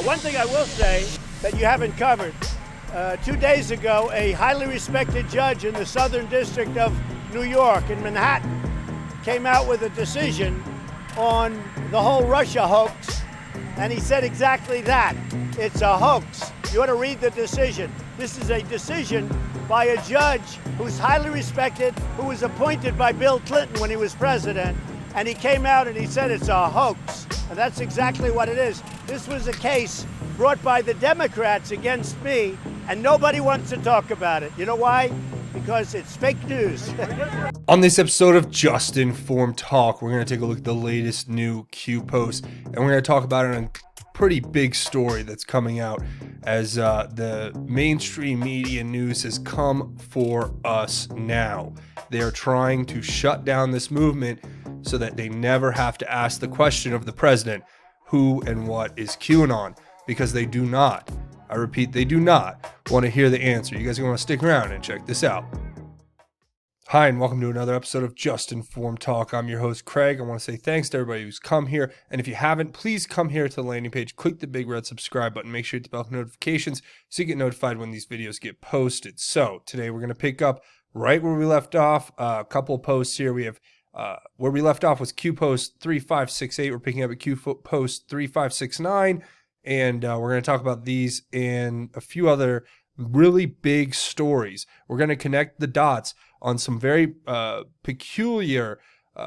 One thing I will say that you haven't covered. 2 days ago, a highly respected judge in the Southern District of New York in Manhattan came out with a decision on the whole Russia hoax, and he said exactly that. It's a hoax. You ought to read the decision. This is a decision by a judge who's highly respected, who was appointed by Bill Clinton when he was president, and he came out and he said it's a hoax. And that's exactly what it is. This was a case brought by the Democrats against me, and nobody wants to talk about it. You know why? Because it's fake news. On this episode of Just Informed Talk, we're going to take a look at the latest new Q post, and we're going to talk about a pretty big story that's coming out as the mainstream media news has come for us now. They are trying to shut down this movement so that they never have to ask the question of the president, who and what is QAnon, because they do not, I repeat, they do not want to hear the answer. You guys are going to stick around and check this out. Hi, and welcome to another episode of Just Informed Talk. I'm your host, Craig. I want to say thanks to everybody who's come here. And if you haven't, please come here to the landing page, click the big red subscribe button, make sure you hit the bell notifications so you get notified when these videos get posted. So today we're going to pick up right where we left off. A couple of posts here. We have where we left off was Q post 3568. We're picking up at Q post 3569. And we're going to talk about these and a few other really big stories. We're going to connect the dots on some very peculiar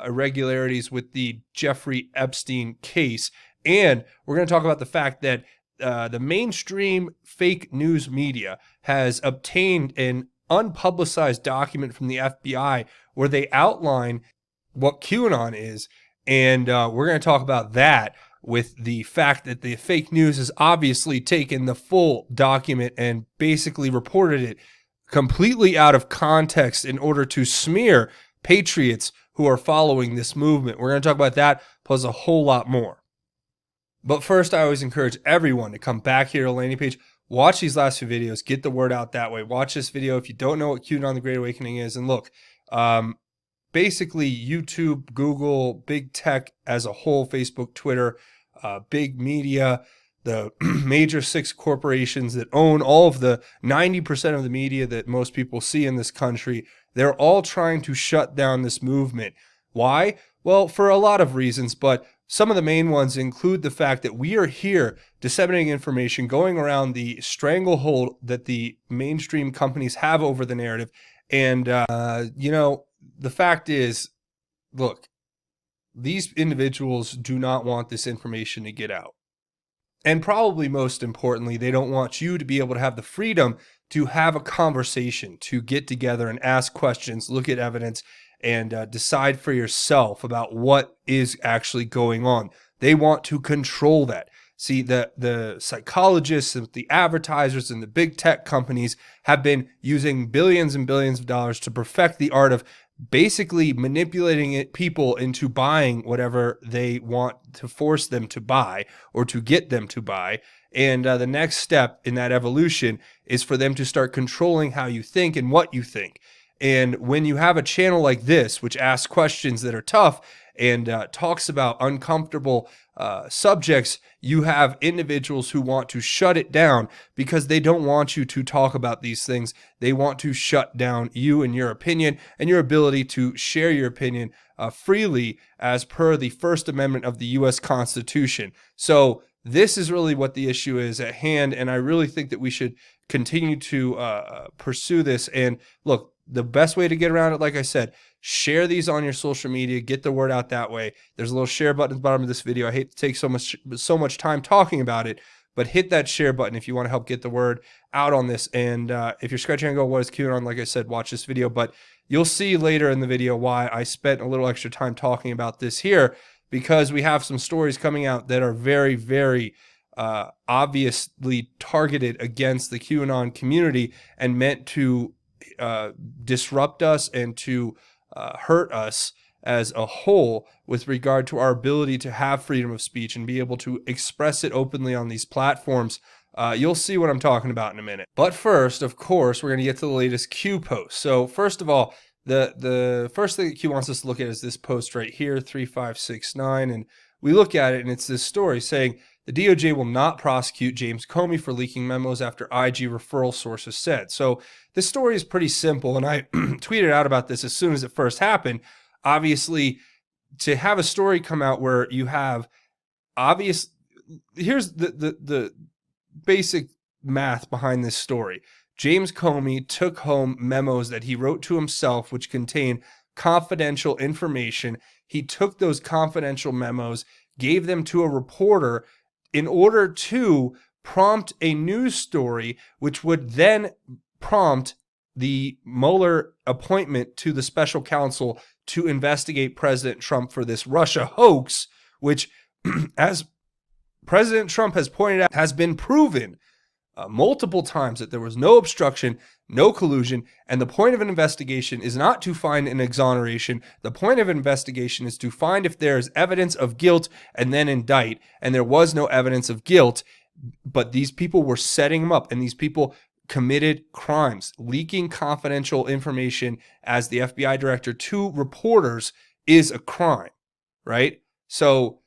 irregularities with the Jeffrey Epstein case. And we're going to talk about the fact that the mainstream fake news media has obtained an unpublicized document from the FBI where they outline what QAnon is. And we're going to talk about that with the fact that the fake news has obviously taken the full document and basically reported it completely out of context in order to smear patriots who are following this movement. We're going to talk about that plus a whole lot more. But first, I always encourage everyone to come back here to the landing page, watch these last few videos, get the word out that way. Watch this video if you don't know what QAnon the Great Awakening is. And look, basically YouTube, Google, big tech as a whole, Facebook, Twitter, big media, the major 6 corporations that own all of the 90% of the media that most people see in this country, they're all trying to shut down this movement. Why? Well, for a lot of reasons, but some of the main ones include the fact that we are here disseminating information, going around the stranglehold that the mainstream companies have over the narrative. And, you know, the fact is, look, these individuals do not want this information to get out. And probably most importantly, they don't want you to be able to have the freedom to have a conversation, to get together and ask questions, look at evidence, and decide for yourself about what is actually going on. They want to control that. See, the psychologists and the advertisers and the big tech companies have been using billions and billions of dollars to perfect the art of basically manipulating people into buying whatever they want to force them to buy or to get them to buy. And the next step in that evolution is for them to start controlling how you think and what you think. And when you have a channel like this, which asks questions that are tough and talks about uncomfortable subjects, you have individuals who want to shut it down because they don't want you to talk about these things. They want to shut down you and your opinion and your ability to share your opinion freely as per the First Amendment of the U.S. Constitution. So this is really what the issue is at hand, and I really think that we should continue to pursue this. And look, the best way to get around it, like I said, share these on your social media, get the word out that way. There's a little share button at the bottom of this video. I hate to take so much time talking about it, but hit that share button if you want to help get the word out on this. And if you're scratching and go, what is QAnon? Like I said, watch this video, but you'll see later in the video why I spent a little extra time talking about this here, because we have some stories coming out that are very, very obviously targeted against the QAnon community and meant to disrupt us and to hurt us as a whole with regard to our ability to have freedom of speech and be able to express it openly on these platforms. You'll see what I'm talking about in a minute. But first, of course, we're going to get to the latest Q post. So first of all, the first thing that Q wants us to look at is this post right here, 3569. And we look at it and it's this story saying the DOJ will not prosecute James Comey for leaking memos after IG referral sources said. So this story is pretty simple, and I tweeted out about this as soon as it first happened. Obviously, to have a story come out where you have obvious, here's the basic math behind this story. James Comey took home memos that he wrote to himself, which contain confidential information. He took those confidential memos, gave them to a reporter in order to prompt a news story, which would then prompt the Mueller appointment to the special counsel to investigate President Trump for this Russia hoax, which, as President Trump has pointed out, has been proven multiple times that there was no obstruction, no collusion, and the point of an investigation is not to find an exoneration. The point of an investigation is to find if there is evidence of guilt and then indict, and there was no evidence of guilt, but these people were setting them up, and these people committed crimes. Leaking confidential information as the FBI director to reporters is a crime, right? So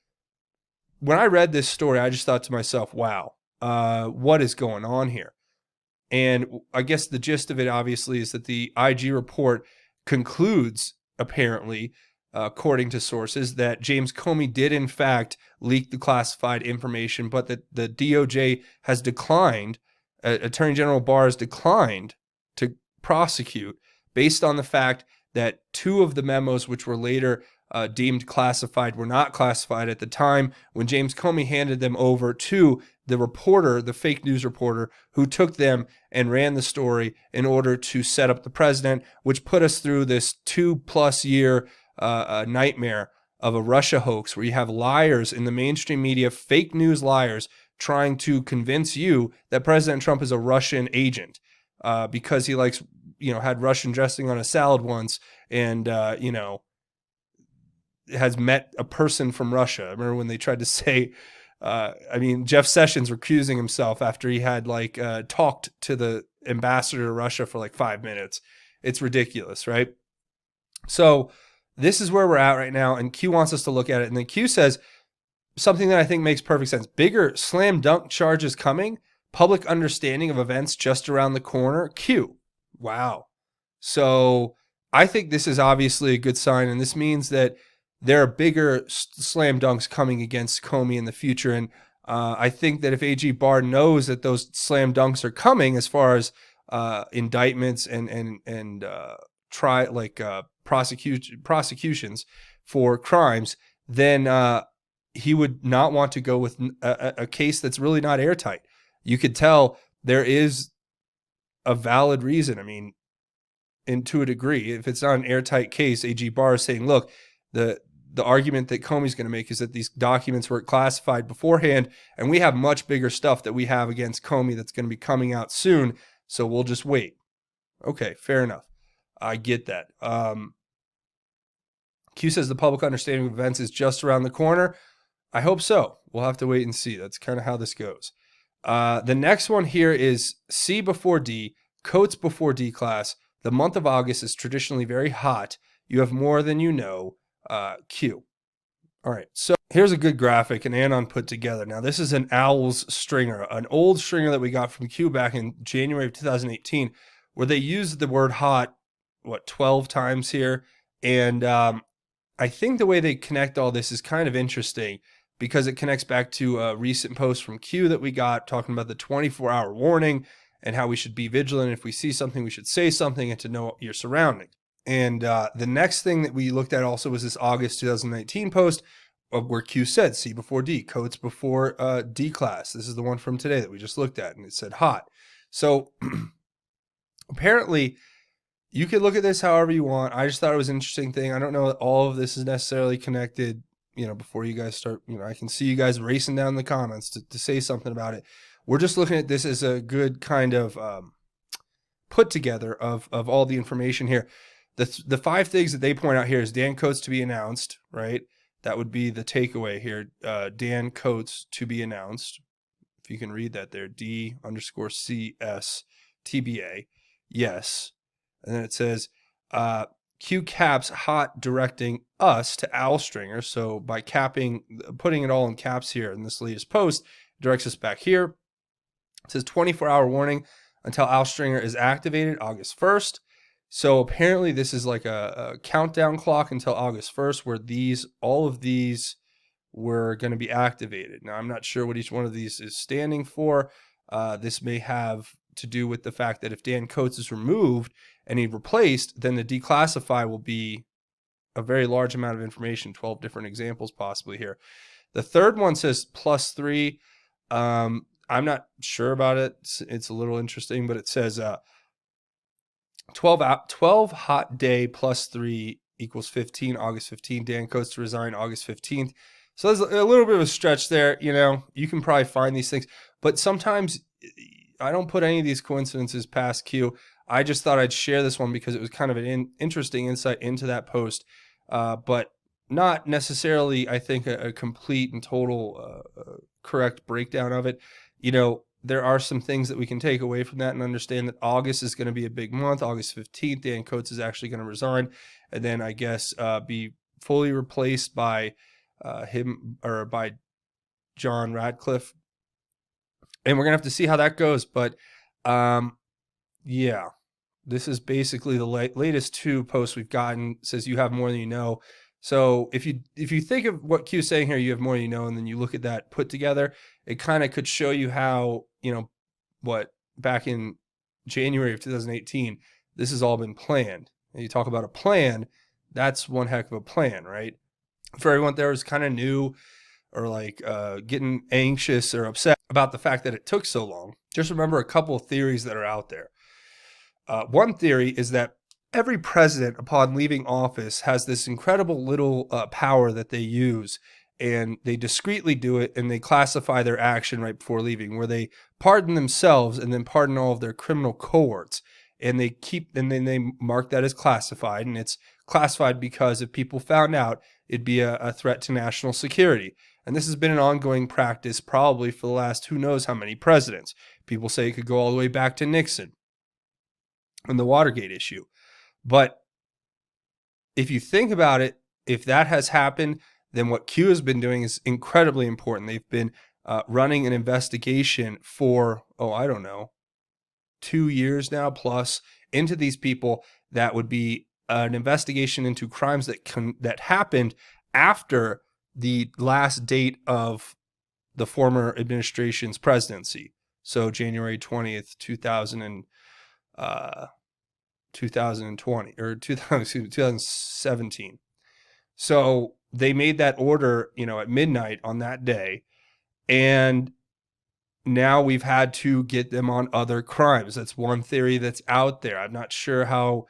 when I read this story, I just thought to myself, wow, what is going on here? And I guess the gist of it, obviously, is that the IG report concludes, apparently, according to sources, that James Comey did, in fact, leak the classified information, but that the DOJ has declined, Attorney General Barr has declined to prosecute based on the fact that two of the memos, which were later deemed classified, were not classified at the time when James Comey handed them over to the reporter, the fake news reporter, who took them and ran the story in order to set up the president, which put us through this 2+ year nightmare of a Russia hoax where you have liars in the mainstream media, fake news liars, trying to convince you that President Trump is a Russian agent because he likes, had Russian dressing on a salad once and, has met a person from Russia. I remember when they tried to say, Jeff Sessions recusing himself after he had talked to the ambassador to Russia for 5 minutes. It's ridiculous, right? So this is where we're at right now, and Q wants us to look at it. And then Q says something that I think makes perfect sense. Bigger slam dunk charges coming, public understanding of events just around the corner. Q. Wow. So I think this is obviously a good sign, and this means that there are bigger slam dunks coming against Comey in the future. And I think that if AG Barr knows that those slam dunks are coming as far as indictments and prosecutions for crimes, then he would not want to go with a case that's really not airtight. You could tell there is a valid reason. And to a degree, if it's not an airtight case, AG Barr is saying, look, the argument that Comey's going to make is that these documents were classified beforehand, and we have much bigger stuff that we have against Comey that's going to be coming out soon, so we'll just wait. Okay, fair enough. I get that. Q says the public understanding of events is just around the corner. I hope so. We'll have to wait and see. That's kind of how this goes. The next one here is C before D, Coates before D class. The month of August is traditionally very hot. You have more than you know. Q. All right, so here's a good graphic an Anon put together. Now, this is an Owls stringer, an old stringer that we got from Q back in January of 2018, where they used the word hot, 12 times here. And I think the way they connect all this is kind of interesting because it connects back to a recent post from Q that we got talking about the 24-hour warning and how we should be vigilant. If we see something, we should say something and to know your surroundings. And the next thing that we looked at also was this August 2019 post where Q said C before D, Coates before D class. This is the one from today that we just looked at, and it said hot. So apparently you could look at this however you want. I just thought it was an interesting thing. I don't know that all of this is necessarily connected, before you guys start, I can see you guys racing down the comments to say something about it. We're just looking at this as a good kind of put together of all the information here. The 5 things that they point out here is Dan Coates to be announced, right? That would be the takeaway here. Dan Coates to be announced. If you can read that there, D_CS TBA. Yes. And then it says Q caps hot directing us to Al Stringer. So by putting it all in caps here in this latest post, directs us back here. It says 24-hour warning until Al Stringer is activated August 1st. So apparently this is like a countdown clock until August 1st where all of these were going to be activated. Now, I'm not sure what each one of these is standing for. This may have to do with the fact that if Dan Coates is removed and he's replaced, then the declassify will be a very large amount of information, 12 different examples possibly here. The third one says +3. I'm not sure about it. It's a little interesting, but it says 12 hot day +3 equals 15, August 15th. Dan Coates to resign August 15th. So there's a little bit of a stretch there. You know, you can probably find these things, but sometimes I don't put any of these coincidences past Q. I just thought I'd share this one because it was kind of an interesting insight into that post, but not necessarily, I think, a complete and total correct breakdown of it. You know, there are some things that we can take away from that and understand that August is going to be a big month. August 15th, Dan Coates is actually going to resign and then I guess be fully replaced by him or by John Radcliffe. And we're going to have to see how that goes. But yeah, this is basically the latest two posts we've gotten. It says you have more than you know. So if you think of what Q's saying here, you have more than you know, and then you look at that put together, it kind of could show you how, you know, what back in January of 2018, this has all been planned. And you talk about a plan, that's one heck of a plan, right? For everyone there was kind of new or like getting anxious or upset about the fact that it took so long, just remember a couple of theories that are out there. One theory is that every president upon leaving office has this incredible little power that they use, and they discreetly do it, and they classify their action right before leaving, where they pardon themselves and then pardon all of their criminal cohorts, and then they mark that as classified, and it's classified because if people found out, it'd be a threat to national security. And this has been an ongoing practice probably for the last who knows how many presidents. People say it could go all the way back to Nixon and the Watergate issue. But if you think about it, if that has happened, then what Q has been doing is incredibly important. They've been running an investigation for, 2 years now plus into these people. That would be an investigation into crimes that happened after the last date of the former administration's presidency. So January 20th, 2020 or 2017. So they made that order, at midnight on that day. And now we've had to get them on other crimes. That's one theory that's out there. I'm not sure how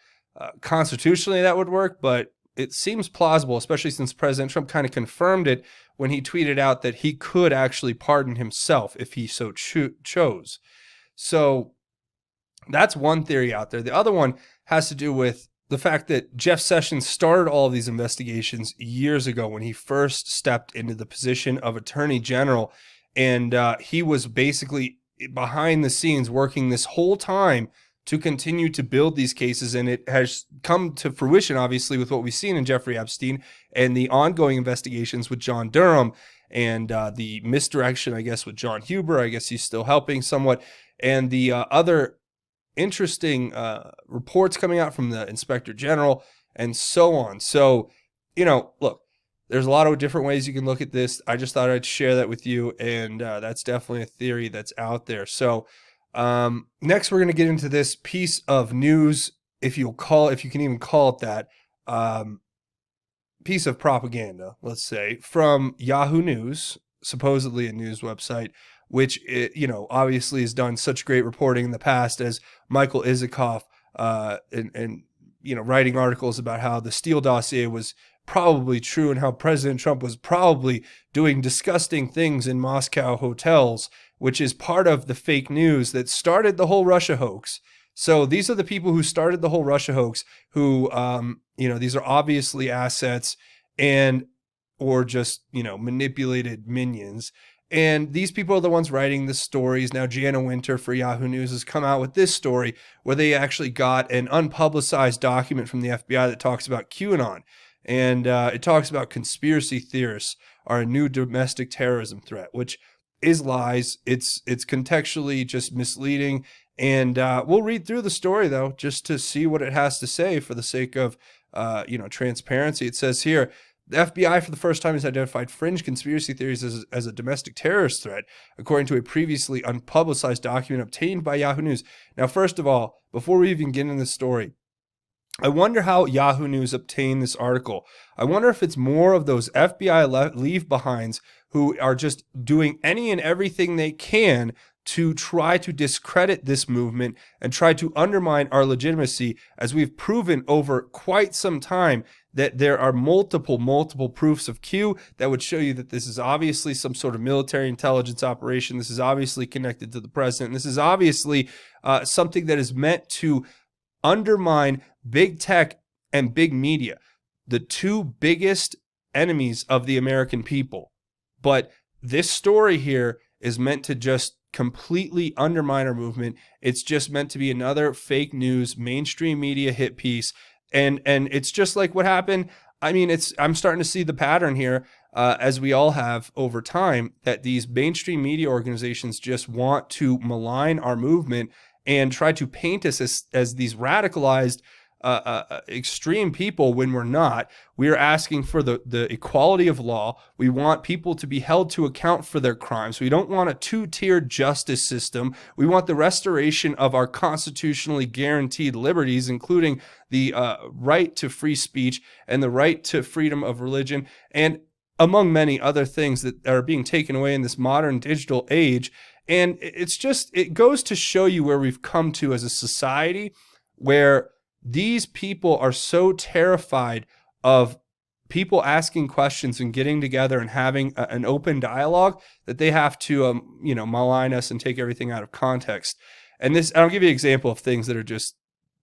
constitutionally that would work, but it seems plausible, especially since President Trump kind of confirmed it when he tweeted out that he could actually pardon himself if he so chose. So that's one theory out there. The other one has to do with the fact that Jeff Sessions started all of these investigations years ago when he first stepped into the position of Attorney General. And he was basically behind the scenes working this whole time to continue to build these cases. And it has come to fruition, obviously, with what we've seen in Jeffrey Epstein and the ongoing investigations with John Durham and the misdirection, I guess, with John Huber. I guess he's still helping somewhat. And the other interesting reports coming out from the Inspector General and so on. So, look, there's a lot of different ways you can look at this. I just thought I'd share that with you, and that's definitely a theory that's out there. So next, we're going to get into this piece of news, if you can even call it that, piece of propaganda, let's say, from Yahoo News, supposedly a news website, which obviously has done such great reporting in the past, as Michael Isikoff and writing articles about how the Steele dossier was probably true and how President Trump was probably doing disgusting things in Moscow hotels, which is part of the fake news that started the whole Russia hoax. So these are the people who started the whole Russia hoax who, these are obviously assets or just, manipulated minions. And these people are the ones writing the stories. Now, Jana Winter for Yahoo News has come out with this story where they actually got an unpublicized document from the FBI that talks about QAnon. And it talks about conspiracy theorists are a new domestic terrorism threat, which is lies. It's contextually just misleading. And we'll read through the story, though, just to see what it has to say for the sake of transparency. It says here, the FBI for the first time has identified fringe conspiracy theories as a domestic terrorist threat, according to a previously unpublicized document obtained by Yahoo News. Now, first of all, before we even get into the story, I wonder how Yahoo News obtained this article. I wonder if it's more of those FBI leave-behinds who are just doing any and everything they can to try to discredit this movement and try to undermine our legitimacy, as we've proven over quite some time that there are multiple proofs of Q that would show you that this is obviously some sort of military intelligence operation. This is obviously connected to the president. This is obviously something that is meant to undermine big tech and big media, the two biggest enemies of the American people. But this story here is meant to just completely undermine our movement. It's just meant to be another fake news, mainstream media hit piece. And it's just like what happened. I mean, I'm starting to see the pattern here, as we all have over time, that these mainstream media organizations just want to malign our movement and try to paint us as these radicalized, extreme people when we're not. We are asking for the equality of law. We want people to be held to account for their crimes. We don't want a two-tiered justice system. We want the restoration of our constitutionally guaranteed liberties, including the right to free speech and the right to freedom of religion, and among many other things that are being taken away in this modern digital age. And it goes to show you where we've come to as a society, where these people are so terrified of people asking questions and getting together and having an open dialogue that they have to, malign us and take everything out of context. And I'll give you an example of things that are just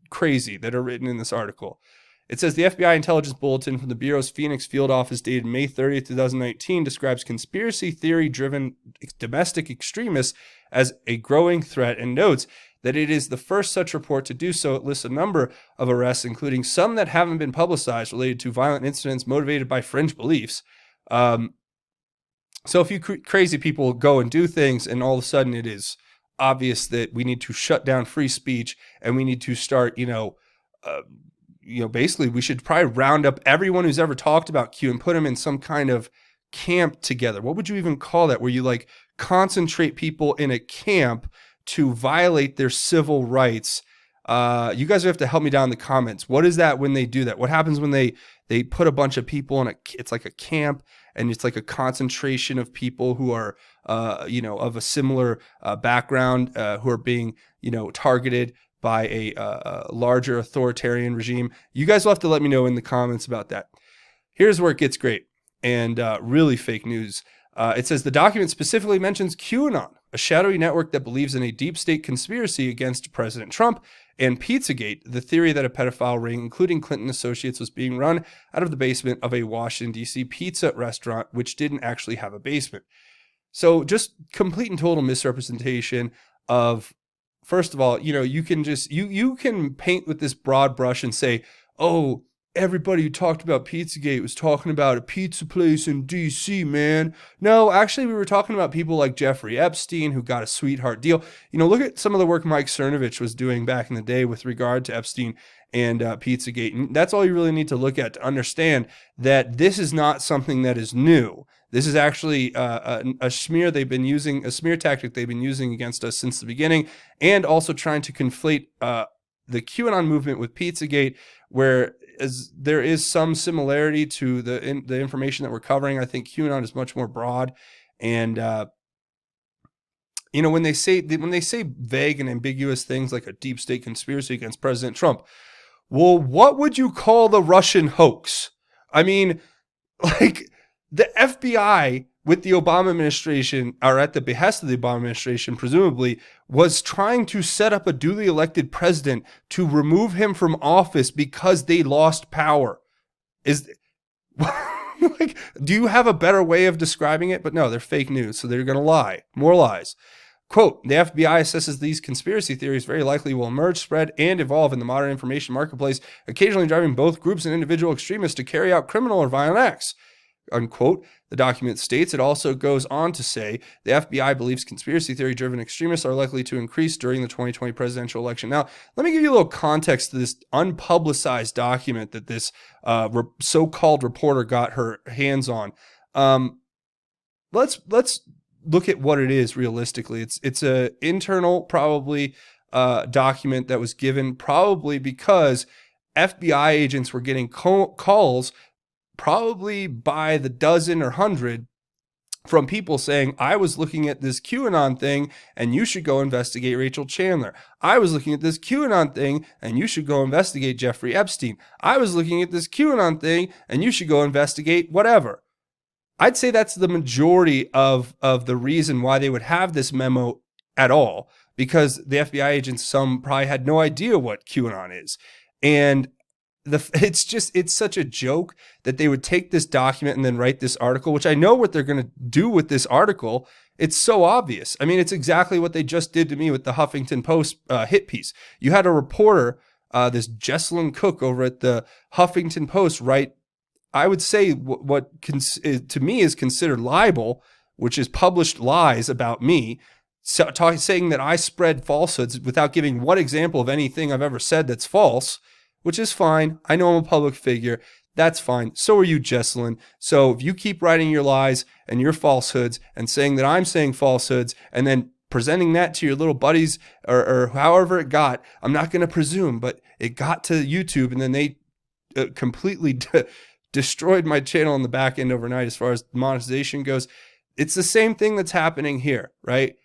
crazy that are written in this article. It says the FBI intelligence bulletin from the Bureau's Phoenix field office dated May 30th, 2019 describes conspiracy theory-driven domestic extremists as a growing threat and notes that it is the first such report to do so. It lists a number of arrests, including some that haven't been publicized, related to violent incidents motivated by fringe beliefs. So if you crazy people go and do things, and all of a sudden it is obvious that we need to shut down free speech and we need to start, basically we should probably round up everyone who's ever talked about Q and put them in some kind of camp together. What would you even call that? Where you concentrate people in a camp to violate their civil rights. You guys have to help me down in the comments. What is that when they do that? What happens when they put a bunch of people in it's like a camp, and it's like a concentration of people who are, of a similar background, who are being, targeted by a larger authoritarian regime. You guys will have to let me know in the comments about that. Here's where it gets great and really fake news. It says the document specifically mentions QAnon, a shadowy network that believes in a deep state conspiracy against President Trump, and Pizzagate, the theory that a pedophile ring, including Clinton associates, was being run out of the basement of a Washington, D.C. pizza restaurant, which didn't actually have a basement. So just complete and total misrepresentation of, first of all, you can just, you can paint with this broad brush and say, oh, everybody who talked about Pizzagate was talking about a pizza place in D.C., man. No, actually, we were talking about people like Jeffrey Epstein, who got a sweetheart deal. Look at some of the work Mike Cernovich was doing back in the day with regard to Epstein and Pizzagate. And that's all you really need to look at to understand that this is not something that is new. This is actually a smear a smear tactic they've been using against us since the beginning, and also trying to conflate the QAnon movement with Pizzagate, where there is some similarity to the information that we're covering. I think QAnon is much more broad, and when they say vague and ambiguous things like a deep state conspiracy against President Trump, well, what would you call the Russian hoax? I mean, the FBI with the Obama administration, or at the behest of the Obama administration, presumably, was trying to set up a duly elected president to remove him from office because they lost power. Like, do you have a better way of describing it? But no, they're fake news, so they're going to lie. More lies. Quote, the FBI assesses these conspiracy theories very likely will emerge, spread, and evolve in the modern information marketplace, occasionally driving both groups and individual extremists to carry out criminal or violent acts. Unquote. The document states. It also goes on to say the FBI believes conspiracy theory driven extremists are likely to increase during the 2020 presidential election. Now, let me give you a little context to this unpublicized document that this so-called reporter got her hands on. Let's look at what it is realistically. It's a internal probably document that was given probably because FBI agents were getting calls probably by the dozen or hundred from people saying, I was looking at this QAnon thing and you should go investigate Rachel Chandler. I was looking at this QAnon thing and you should go investigate Jeffrey Epstein. I was looking at this QAnon thing and you should go investigate whatever. I'd say that's the majority of the reason why they would have this memo at all, because the FBI agents, some probably had no idea what QAnon is. And it's such a joke that they would take this document and then write this article, which I know what they're going to do with this article. It's so obvious. I mean, it's exactly what they just did to me with the Huffington Post hit piece. You had a reporter, this Jesselyn Cook over at the Huffington Post, write, I would say what to me is considered libel, which is published lies about me, saying that I spread falsehoods without giving one example of anything I've ever said that's false. Which is fine. I know I'm a public figure. That's fine. So are you, Jesselyn. So if you keep writing your lies and your falsehoods and saying that I'm saying falsehoods and then presenting that to your little buddies or however it got, I'm not going to presume, but it got to YouTube and then they completely destroyed my channel on the back end overnight as far as monetization goes. It's the same thing that's happening here, right?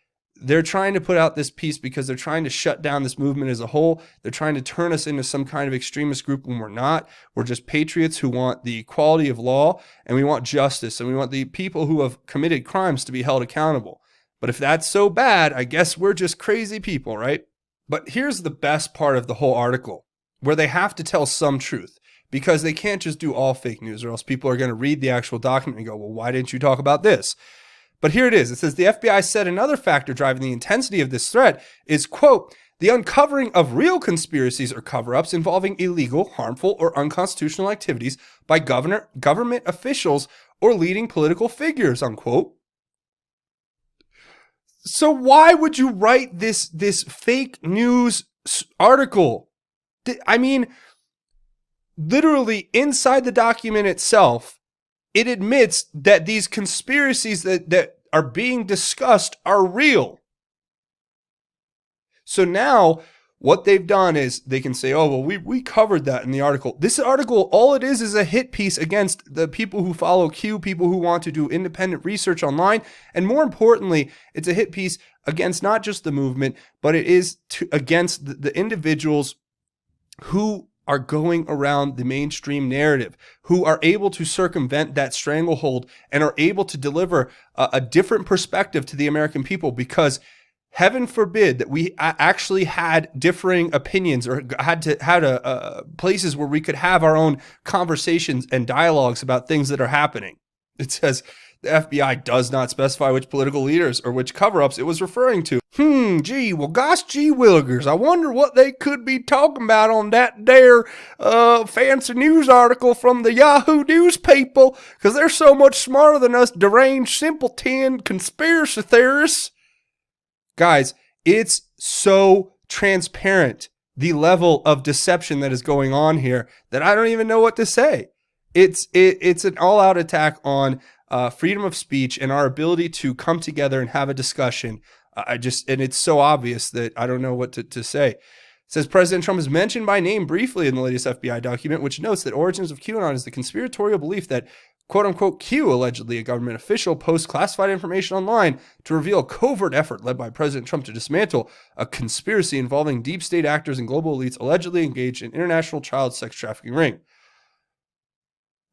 They're trying to put out this piece because they're trying to shut down this movement as a whole. They're trying to turn us into some kind of extremist group when we're not. We're just patriots who want the equality of law, and we want justice, and we want the people who have committed crimes to be held accountable. But if that's so bad, I guess we're just crazy people, right? But here's the best part of the whole article, where they have to tell some truth, because they can't just do all fake news, or else people are going to read the actual document and go, well, why didn't you talk about this? But here it is. It says the FBI said another factor driving the intensity of this threat is, quote, the uncovering of real conspiracies or cover-ups involving illegal, harmful, or unconstitutional activities by government officials or leading political figures, unquote. So why would you write this fake news article? I mean, literally inside the document itself, it admits that these conspiracies that are being discussed are real. So now what they've done is they can say, oh, well, we covered that in the article. This article, all it is a hit piece against the people who follow Q, people who want to do independent research online. And more importantly, it's a hit piece against not just the movement, but it is against the individuals who are going around the mainstream narrative, who are able to circumvent that stranglehold and are able to deliver a different perspective to the American people, because heaven forbid that we actually had differing opinions or had places where we could have our own conversations and dialogues about things that are happening. It says the FBI does not specify which political leaders or which cover-ups it was referring to. Gee, well, gosh, gee willikers, I wonder what they could be talking about on that there fancy news article from the Yahoo News people, because they're so much smarter than us deranged simpleton conspiracy theorists. Guys, it's so transparent, the level of deception that is going on here, that I don't even know what to say. It's an all-out attack on freedom of speech and our ability to come together and have a discussion. And it's so obvious that I don't know what to say. It says President Trump is mentioned by name briefly in the latest FBI document, which notes that origins of QAnon is the conspiratorial belief that, quote unquote, Q, allegedly a government official, posts classified information online to reveal a covert effort led by President Trump to dismantle a conspiracy involving deep state actors and global elites allegedly engaged in international child sex trafficking ring.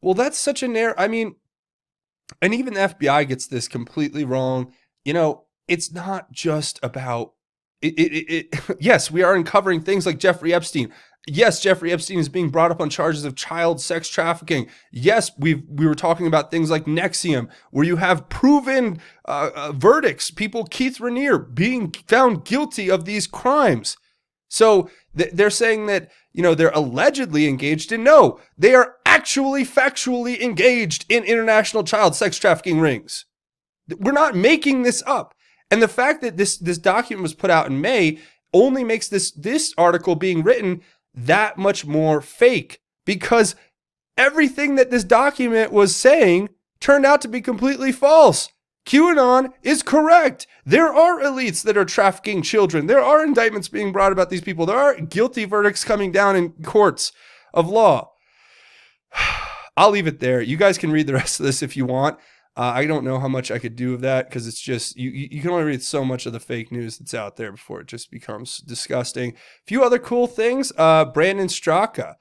Well, that's such a I mean, and even the FBI gets this completely wrong. You know, it's not just about it. Yes, we are uncovering things like Jeffrey Epstein. Yes, Jeffrey Epstein is being brought up on charges of child sex trafficking. Yes, we were talking about things like Nexium, where you have proven verdicts. People, Keith Rainier, being found guilty of these crimes. So they're saying that, you know, they're allegedly engaged in. No, they are actually factually engaged in international child sex trafficking rings. We're not making this up. And the fact that this document was put out in May only makes this article being written that much more fake, because everything that this document was saying turned out to be completely false. QAnon is correct. There are elites that are trafficking children. There are indictments being brought about these people. There are guilty verdicts coming down in courts of law. I'll leave it there. You guys can read the rest of this if you want. I don't know how much I could do of that, because it's just, you can only read so much of the fake news that's out there before it just becomes disgusting. A few other cool things. Brandon Straka,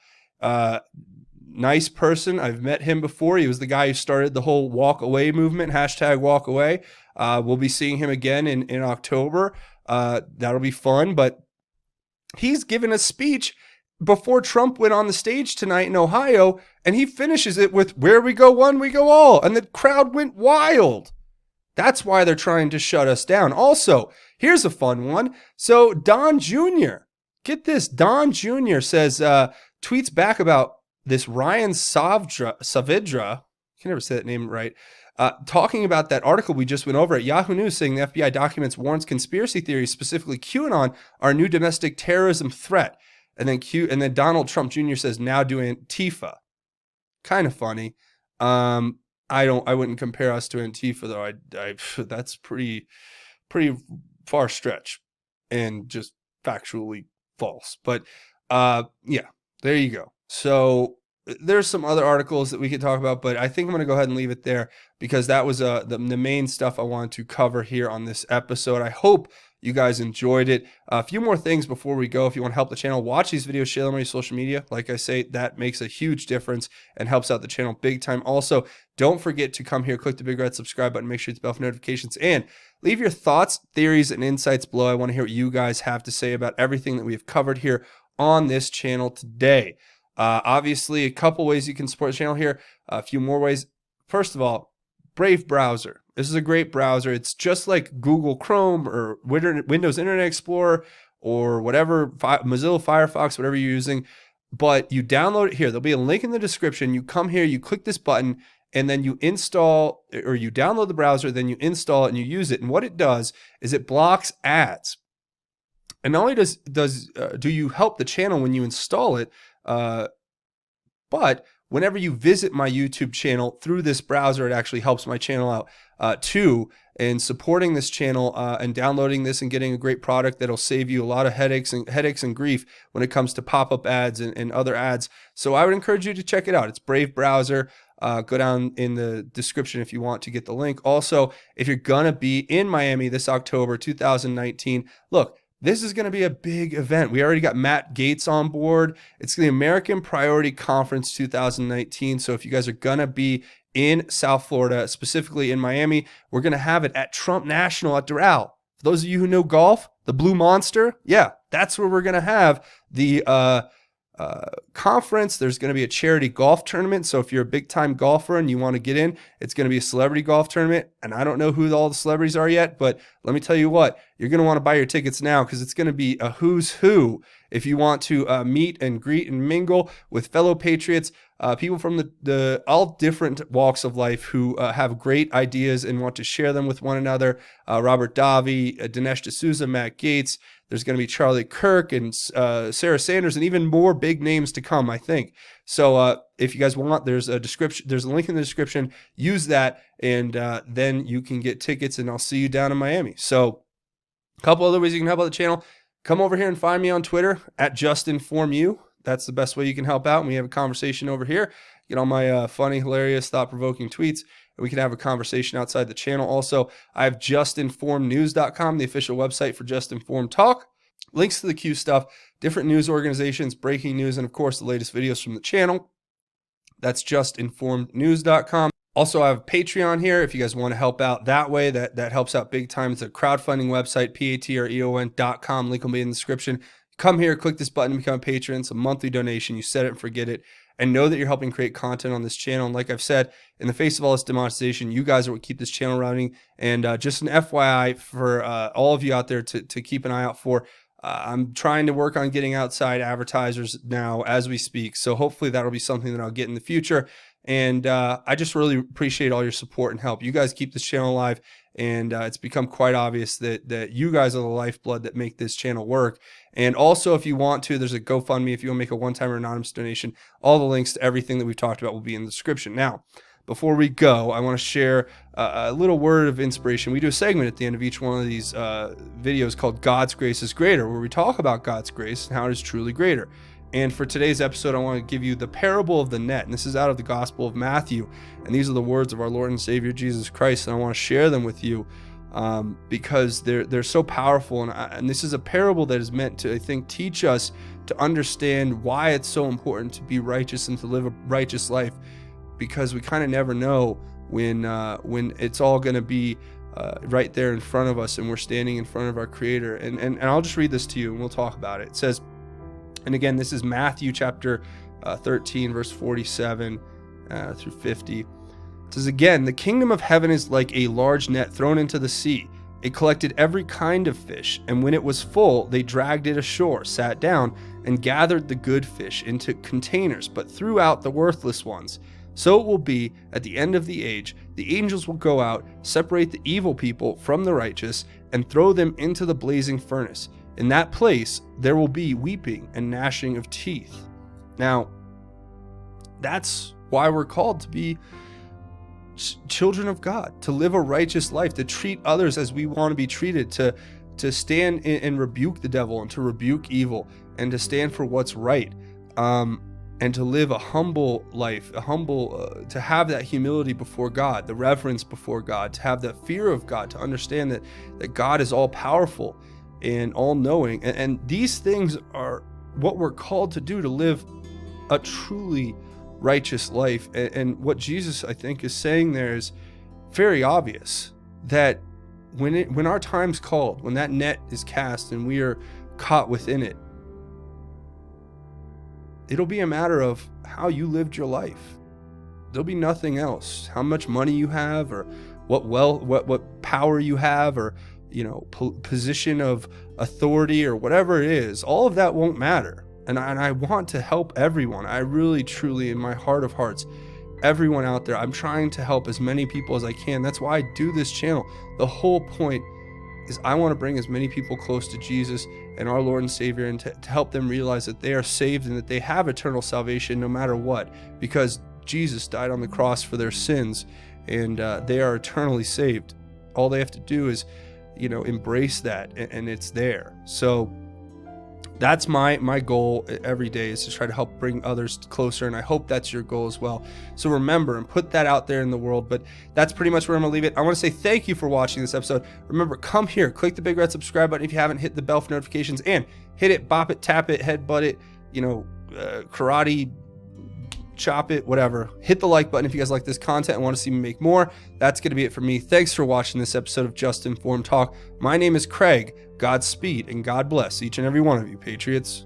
nice person. I've met him before. He was the guy who started the whole walk away movement, hashtag walk away. We'll be seeing him again in October. That'll be fun. But he's given a speech before Trump went on the stage tonight in Ohio, and he finishes it with, "Where we go one, we go all." And the crowd went wild. That's why they're trying to shut us down. Also, here's a fun one. So Don Jr., get this, Don Jr. says, tweets back about this Ryan Saavedra, I can never say that name right, talking about that article we just went over at Yahoo News, saying the FBI documents warns conspiracy theories, specifically QAnon, are a new domestic terrorism threat. And then Donald Trump Jr. says, now doing Antifa. Kind of funny. I wouldn't compare us to Antifa though. That's pretty far stretch and just factually false. But yeah, there you go. So there's some other articles that we could talk about, but I think I'm going to go ahead and leave it there, because that was the main stuff I wanted to cover here on this episode. I hope you guys enjoyed it. A few more things before we go. If you want to help the channel, watch these videos, share them on your social media. Like I say, that makes a huge difference and helps out the channel big time. Also, don't forget to come here, click the big red subscribe button, make sure it's bell for notifications, and leave your thoughts, theories, and insights below. I want to hear what you guys have to say about everything that we have covered here on this channel today. Obviously, a couple ways you can support the channel here. A few more ways. First of all, Brave browser. This is a great browser. It's just like Google Chrome or Windows Internet Explorer or whatever, Mozilla Firefox, whatever you're using. But you download it here. There'll be a link in the description. You come here, you click this button, and then you install, or you download the browser, then you install it and you use it. And what it does is it blocks ads. And not only do you help the channel when you install it, but whenever you visit my YouTube channel through this browser, it actually helps my channel out too. And supporting this channel and downloading this and getting a great product that'll save you a lot of headaches and grief when it comes to pop-up ads and other ads. So I would encourage you to check it out. It's Brave browser. Go down in the description if you want to get the link. Also, if you're gonna be in Miami this October 2019, look, this is going to be a big event. We already got Matt Gaetz on board. It's the American Priority Conference 2019. So if you guys are going to be in South Florida, specifically in Miami, we're going to have it at Trump National at Doral. For those of you who know golf, the Blue Monster, yeah, that's where we're going to have the conference. There's going to be a charity golf tournament. So if you're a big time golfer and you want to get in, it's going to be a celebrity golf tournament. And I don't know who all the celebrities are yet, but let me tell you what, you're going to want to buy your tickets now, because it's going to be a who's who. If you want to meet and greet and mingle with fellow patriots, people from the all different walks of life who have great ideas and want to share them with one another. Robert Davi, Dinesh D'Souza, Matt Gaetz. There's going to be Charlie Kirk and Sarah Sanders, and even more big names to come, I think. So if you guys want, there's a link in the description. Use that, and then you can get tickets, and I'll see you down in Miami. So a couple other ways you can help out the channel. Come over here and find me on Twitter at JUSTINFORMED. That's the best way you can help out. And we have a conversation over here. Get all my funny, hilarious, thought-provoking tweets, and we can have a conversation outside the channel. Also, I have JUSTINFORMEDNews.com, the official website for Just Informed Talk. Links to the Q stuff, different news organizations, breaking news, and of course, the latest videos from the channel. That's JUSTINFORMEDNews.com. Also, I have Patreon here if you guys want to help out that way. That helps out big time. It's a crowdfunding website, patreon.com. Link will be in the description. come here, click this button to become a patron. It's a monthly donation. You set it and forget it. And know that you're helping create content on this channel. And like I've said, in the face of all this demonetization, you guys are what keep this channel running. And just an FYI for all of you out there to keep an eye out for. I'm trying to work on getting outside advertisers now as we speak. So hopefully that'll be something that I'll get in the future. And I just really appreciate all your support and help. You guys keep this channel alive. And it's become quite obvious that you guys are the lifeblood that make this channel work. And also, if you want to, there's a GoFundMe if you want to make a one-time or anonymous donation. All the links to everything that we've talked about will be in the description. Now, before we go, I want to share a little word of inspiration. We do a segment at the end of each one of these videos called God's Grace is Greater, where we talk about God's grace and how it is truly greater. And for today's episode, I want to give you the parable of the net. And this is out of the Gospel of Matthew. And these are the words of our Lord and Savior, Jesus Christ. And I want to share them with you because they're so powerful. And this is a parable that is meant to, I think, teach us to understand why it's so important to be righteous and to live a righteous life. Because we kind of never know when it's all going to be right there in front of us and we're standing in front of our Creator. And I'll just read this to you and we'll talk about it. It says, and again, this is Matthew chapter 13, verse 47 through 50. It says, again, the kingdom of heaven is like a large net thrown into the sea. It collected every kind of fish, and when it was full, they dragged it ashore, sat down, and gathered the good fish into containers, but threw out the worthless ones. So it will be at the end of the age. The angels will go out, separate the evil people from the righteous, and throw them into the blazing furnace. In that place, there will be weeping and gnashing of teeth. Now, that's why we're called to be children of God, to live a righteous life, to treat others as we want to be treated, to stand and rebuke the devil and to rebuke evil and to stand for what's right, and to live a humble life, to have that humility before God, the reverence before God, to have that fear of God, to understand that God is all powerful and all-knowing, and these things are what we're called to do to live a truly righteous life. And what Jesus, I think, is saying there is very obvious, that when our time's called, when that net is cast and we are caught within it, it'll be a matter of how you lived your life. There'll be nothing else. How much money you have, or what power you have, or position of authority, or whatever it is, all of that won't matter. And I want to help everyone. I really, truly, in my heart of hearts, everyone out there, I'm trying to help as many people as I can. That's why I do this channel. The whole point is I want to bring as many people close to Jesus and our Lord and Savior, and to help them realize that they are saved and that they have eternal salvation no matter what, because Jesus died on the cross for their sins, and they are eternally saved. All they have to do is embrace that, and it's there. So that's my goal every day, is to try to help bring others closer, and I hope that's your goal as well. So remember and put that out there in the world. But that's pretty much where I'm gonna leave it. I want to say thank you for watching this episode. Remember, come here, click the big red subscribe button if you haven't, hit the bell for notifications, and hit it, bop it, tap it, headbutt it, karate, chop it, whatever. Hit the like button if you guys like this content and want to see me make more. That's going to be it for me. Thanks for watching this episode of Just Informed Talk. My name is Craig. Godspeed and God bless each and every one of you, Patriots.